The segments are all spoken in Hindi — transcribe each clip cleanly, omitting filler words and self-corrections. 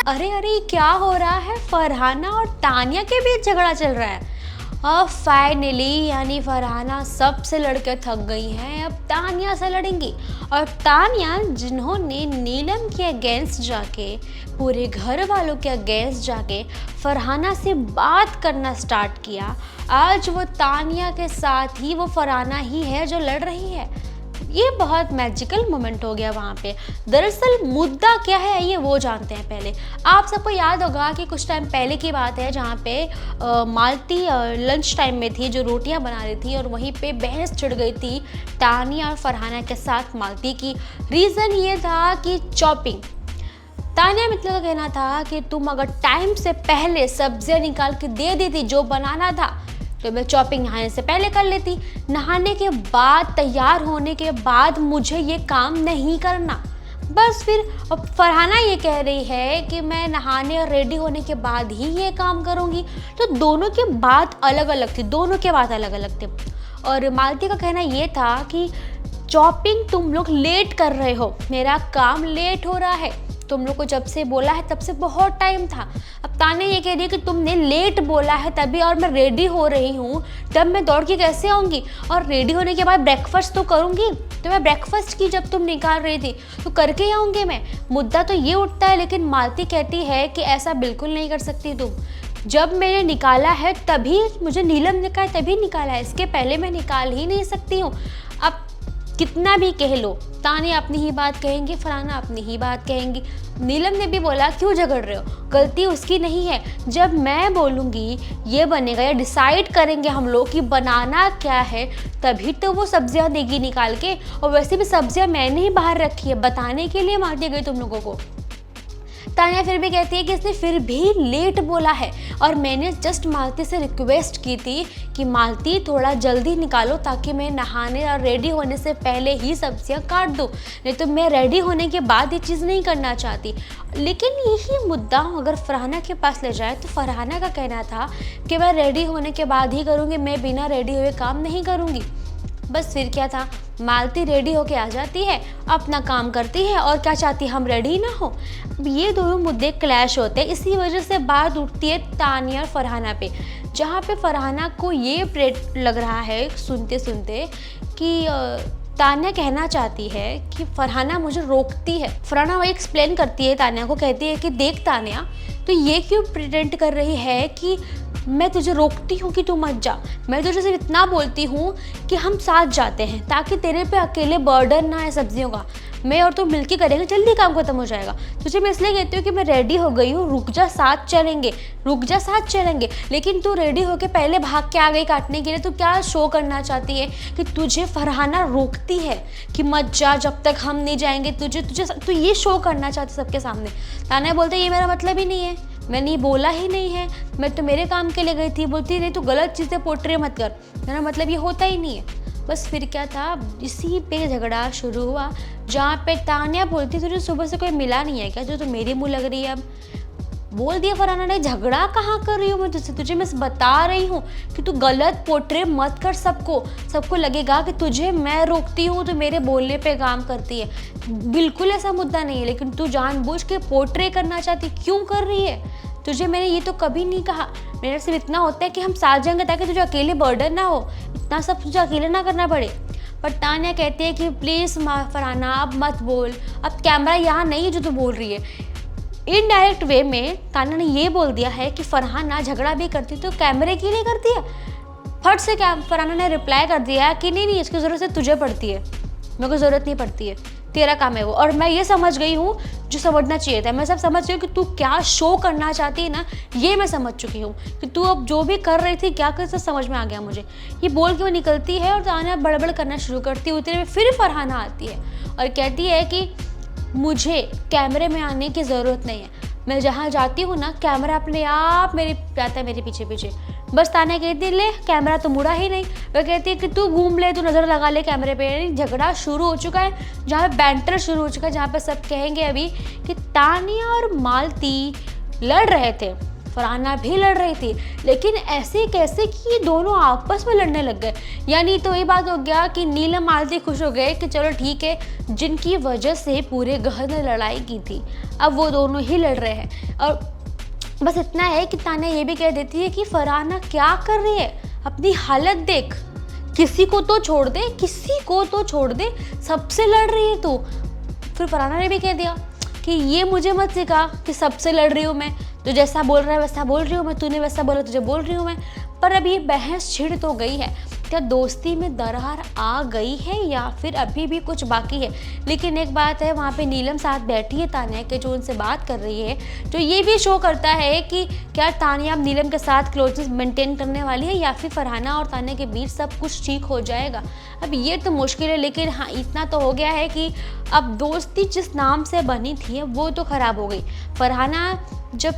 अरे अरे, क्या हो रहा है? फरहाना और तानिया के बीच झगड़ा चल रहा है। अब फाइनली यानी फरहाना सबसे लड़के थक गई हैं, अब तानिया से लड़ेंगी। और तानिया जिन्होंने नीलम के अगेंस्ट जाके, पूरे घर वालों के अगेंस्ट जाके फरहाना से बात करना स्टार्ट किया, आज वो तानिया के साथ ही वो फरहाना ही है जो लड़ रही है। ये बहुत मैजिकल मोमेंट हो गया वहाँ पे। दरअसल मुद्दा क्या है आइए वो जानते हैं पहले। आप सबको याद होगा कि कुछ टाइम पहले की बात है जहाँ पे मालती लंच टाइम में थी, जो रोटियां बना रही थी, और वहीं पे बहस छिड़ गई थी तानिया और फरहाना के साथ मालती की। रीज़न ये था कि चॉपिंग। तानिया मित्तल का कहना था कि तुम अगर टाइम से पहले सब्जियां निकाल के दे देती जो बनाना था, तो मैं चॉपिंग नहाने से पहले कर लेती। नहाने के बाद, तैयार होने के बाद मुझे ये काम नहीं करना। बस फिर अब फरहाना ये कह रही है कि मैं नहाने और रेडी होने के बाद ही ये काम करूँगी। तो दोनों की बात अलग अलग थी, दोनों के बात अलग अलग थे। और मालती का कहना ये था कि चॉपिंग तुम लोग लेट कर रहे हो, मेरा काम लेट हो रहा है, तुम लोग को जब से बोला है तब से बहुत टाइम था। अब ताने ये कह रही है कि तुमने लेट बोला है तभी, और मैं रेडी हो रही हूँ, तब मैं दौड़ के कैसे आऊँगी? और रेडी होने के बाद ब्रेकफास्ट तो करूँगी, तो मैं ब्रेकफास्ट की जब तुम निकाल रही थी तो करके ही आऊँगी मैं। मुद्दा तो ये उठता है, लेकिन मालती कहती है कि ऐसा बिल्कुल नहीं कर सकती तुम। जब मैंने निकाला है तभी, मुझे नीलम ने कहा तभी निकाला है, इसके पहले मैं निकाल ही नहीं सकती हूँ। अब कितना भी कह लो, तानिया अपनी ही बात कहेंगी, फरहाना अपनी ही बात कहेंगी। नीलम ने भी बोला क्यों झगड़ रहे हो, गलती उसकी नहीं है। जब मैं बोलूँगी ये बनेगा या डिसाइड करेंगे हम लोग कि बनाना क्या है, तभी तो वो सब्जियां देगी निकाल के। और वैसे भी सब्जियां मैंने ही बाहर रखी है, बताने के लिए मार दी गई तुम लोगों को। तानिया फिर भी कहती है कि इसने फिर भी लेट बोला है, और मैंने जस्ट मालती से रिक्वेस्ट की थी कि मालती थोड़ा जल्दी निकालो ताकि मैं नहाने और रेडी होने से पहले ही सब्जियां काट दूँ, नहीं तो मैं रेडी होने के बाद ये चीज़ नहीं करना चाहती। लेकिन यही मुद्दा अगर फरहाना के पास ले जाए तो फरहाना का कहना था कि मैं रेडी होने के बाद ही करूँगी, मैं बिना रेडी हुए काम नहीं करूँगी। बस फिर क्या था, मालती रेडी होके आ जाती है, अपना काम करती है, और क्या चाहती है हम रेडी ना हो। ये दोनों मुद्दे क्लैश होते हैं, इसी वजह से बात उठती है तानिया और फरहाना पे, जहाँ पे फरहाना को ये लग रहा है सुनते सुनते कि तानिया कहना चाहती है कि फरहाना मुझे रोकती है। फरहाना वही एक्सप्लेन करती है तानिया को, कहती है कि देख तानिया, तो ये क्यों प्रिटेंड कर रही है कि मैं तुझे रोकती हूँ कि तू मत जा। मैं तुझे सिर्फ इतना बोलती हूँ कि हम साथ जाते हैं ताकि तेरे पे अकेले बर्डन ना है सब्जियों का। मैं और तू मिलके करेंगे, जल्दी काम खत्म हो जाएगा। तुझे मैं इसलिए कहती हूँ कि मैं रेडी हो गई हूँ, रुक जा साथ चलेंगे, रुक जा साथ चलेंगे। लेकिन तू रेडी होके पहले भाग के आ गई काटने के लिए। तू क्या शो करना चाहती है कि तुझे फरहाना रोकती है कि मत जा जब तक हम नहीं जाएंगे, तुझे तू ये शो करना चाहती सबके सामने। तानिया बोलते ये मेरा मतलब ही नहीं है, मैंने ये बोला ही नहीं है, मैं तो मेरे काम के लिए गई थी। बोलती नहीं तू गलत चीज़ें पोर्ट्रे मत कर, मेरा मतलब ये होता ही नहीं है। बस फिर क्या था, इसी पे झगड़ा शुरू हुआ, जहाँ पे तानिया बोलती तुझे सुबह से कोई मिला नहीं है क्या जो तो मेरी मुँह लग रही है। अब बोल दिया फरहाना ने, झगड़ा कहाँ कर रही हूँ मैं तुझसे, तुझे मैं बता रही हूँ कि तू गलत पोर्ट्रे मत कर। सबको लगेगा कि तुझे मैं रोकती हूँ तो मेरे बोलने पे काम करती है। बिल्कुल ऐसा मुद्दा नहीं है, लेकिन तू जानबूझ के पोर्ट्रे करना चाहती, क्यों कर रही है? तुझे मैंने ये तो कभी नहीं कहा, मेरे सिर्फ इतना होता है कि हम साथ जाएंगे ताकि तुझे अकेले बर्डन ना हो, इतना सब तुझे अकेले ना करना पड़े। पर तानिया कहती है कि प्लीज़ फरहाना अब मत बोल, अब कैमरा यहाँ नहीं है जो तू बोल रही है। इनडायरेक्ट वे में तानिया ने ये बोल दिया है कि फरहाना झगड़ा भी करती तो कैमरे के लिए करती है। फट से फरहाना ने रिप्लाई कर दिया कि नहीं इसकी ज़रूरत है तुझे पड़ती है, मेरे को ज़रूरत नहीं पड़ती है, तेरा काम है वो। और मैं ये समझ गई हूँ जो समझना चाहिए था, मैं सब समझ गई हूँ कि तू क्या शो करना चाहती है ना, ये मैं समझ चुकी हूँ कि तू अब जो भी कर रही थी क्या कर, सब समझ में आ गया मुझे। ये बोल के वो निकलती है और तानिया बड़बड़ करना शुरू करती है। उतने में फिर फरहाना आती है और कहती है कि मुझे कैमरे में आने की ज़रूरत नहीं है, मैं जहाँ जाती हूँ ना कैमरा अपने आप मेरे जाता है मेरे पीछे पीछे। बस तानिया कहती है ले कैमरा तो मुड़ा ही नहीं। वह कहती है कि तू घूम ले, तू नज़र लगा ले कैमरे पे। यानी झगड़ा शुरू हो चुका है, जहाँ पे बैंटर शुरू हो चुका है, जहाँ पे सब कहेंगे अभी कि तानिया और मालती लड़ रहे थे, फरहाना भी लड़ रही थी, लेकिन ऐसे कैसे कि ये दोनों आपस में लड़ने लग गए। यानी तो ये बात हो गया कि नीलम मालती खुश हो गए कि चलो ठीक है, जिनकी वजह से पूरे घर ने लड़ाई की थी अब वो दोनों ही लड़ रहे हैं। और बस इतना है कि तान्या ये भी कह देती है कि फरहाना क्या कर रही है, अपनी हालत देख, किसी को तो छोड़ दे, किसी को तो छोड़ दे, सबसे लड़ रही है तू। फिर फरहाना ने भी कह दिया कि ये मुझे मत सिखा कि सबसे लड़ रही हूँ मैं, तो जैसा बोल रहा है वैसा बोल रही हूँ मैं, तूने वैसा बोला तुझे बोल रही हूँ मैं। पर अब ये बहस छिड़ तो गई है, क्या दोस्ती में दरार आ गई है या फिर अभी भी कुछ बाकी है। लेकिन एक बात है, वहाँ पे नीलम साथ बैठी है तान्या के, जो उनसे बात कर रही है, जो ये भी शो करता है कि क्या तान्या अब नीलम के साथ क्लोजनेस मेंटेन करने वाली है या फिर फरहाना और तान्या के बीच सब कुछ ठीक हो जाएगा। अब ये तो मुश्किल है, लेकिन हाँ इतना तो हो गया है कि अब दोस्ती जिस नाम से बनी थी वो तो ख़राब हो गई। फरहाना जब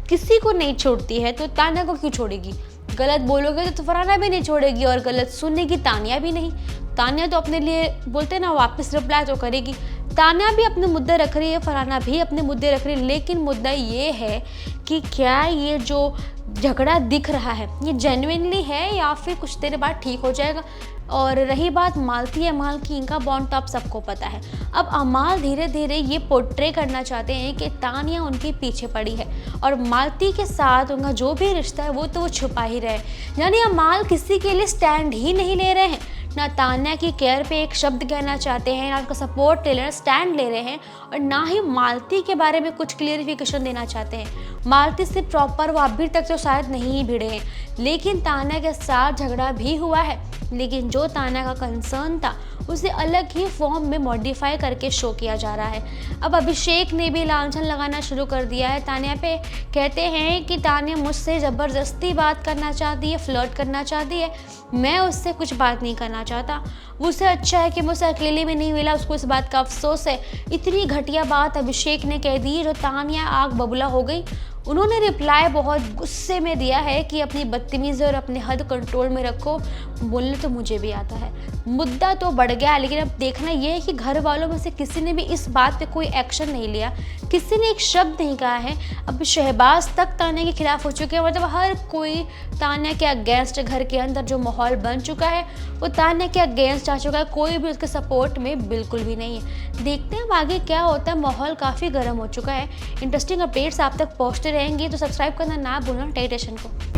किसी को नहीं छोड़ती है तो तान्या को क्यों छोड़ेगी। गलत बोलोगे तो फरहाना भी नहीं छोड़ेगी और गलत सुनेगी तान्या भी नहीं। तान्या तो अपने लिए बोलते ना वापस रिप्लाई तो करेगी। तान्या भी अपने मुद्दे रख रही है, फरहाना भी अपने मुद्दे रख रही है, लेकिन मुद्दा ये है कि क्या ये जो झगड़ा दिख रहा है ये जेन्युइनली है या फिर कुछ देर बाद ठीक हो जाएगा। और रही बात मालती अमाल की, इनका बॉन्ड तो आप सबको पता है। अब अमाल धीरे धीरे ये पोर्ट्रे करना चाहते हैं कि तान्या उनके पीछे पड़ी है और मालती के साथ उनका जो भी रिश्ता है वो तो वो छुपा ही रहे। यानी अमाल किसी के लिए स्टैंड ही नहीं ले रहे हैं, ना तान्या की केयर पे एक शब्द कहना चाहते हैं, ना उसका सपोर्ट ले रहे, स्टैंड ले रहे हैं, और ना ही मालती के बारे में कुछ क्लियरिफिकेशन देना चाहते हैं। मालती से प्रॉपर वो अभी तक तो शायद नहीं ही भिड़े हैं, लेकिन तान्या के साथ झगड़ा भी हुआ है, लेकिन जो तान्या का कंसर्न था उसे अलग ही फॉर्म में मॉडिफाई करके शो किया जा रहा है। अब अभिषेक ने भी लांछन लगाना शुरू कर दिया है तान्या पे। कहते हैं कि तान्या मुझसे ज़बरदस्ती बात करना चाहती है, फ्लर्ट करना चाहती है, मैं उससे कुछ बात नहीं करना चाहता। उससे अच्छा है कि मुझसे अकेले में नहीं मिला, उसको इस बात का अफसोस है। इतनी घटिया बात अभिषेक ने कह दी जो तान्या आग बबूला हो गई। उन्होंने रिप्लाई बहुत गुस्से में दिया है कि अपनी बदतमीज़ी और अपने हद कंट्रोल में रखो। बोलने तो मुझे भी आता है, मुद्दा तो बढ़ गया, लेकिन अब देखना यह है कि घर वालों में से किसी ने भी इस बात पे कोई एक्शन नहीं लिया, किसी ने एक शब्द नहीं कहा है। अब शहबाज तक तान्या के खिलाफ हो चुके हैं, मतलब हर कोई तान्या के अगेंस्ट, घर के अंदर जो माहौल बन चुका है वो तान्या के अगेंस्ट आ चुका है, कोई भी उसके सपोर्ट में बिल्कुल भी नहीं है। देखते हैं अब आगे क्या होता है, माहौल काफ़ी गर्म हो चुका है। इंटरेस्टिंग अपडेट्स आप तक पहुँचते रहेंगे, तो सब्सक्राइब करना ना भूलना टाइटेशन को।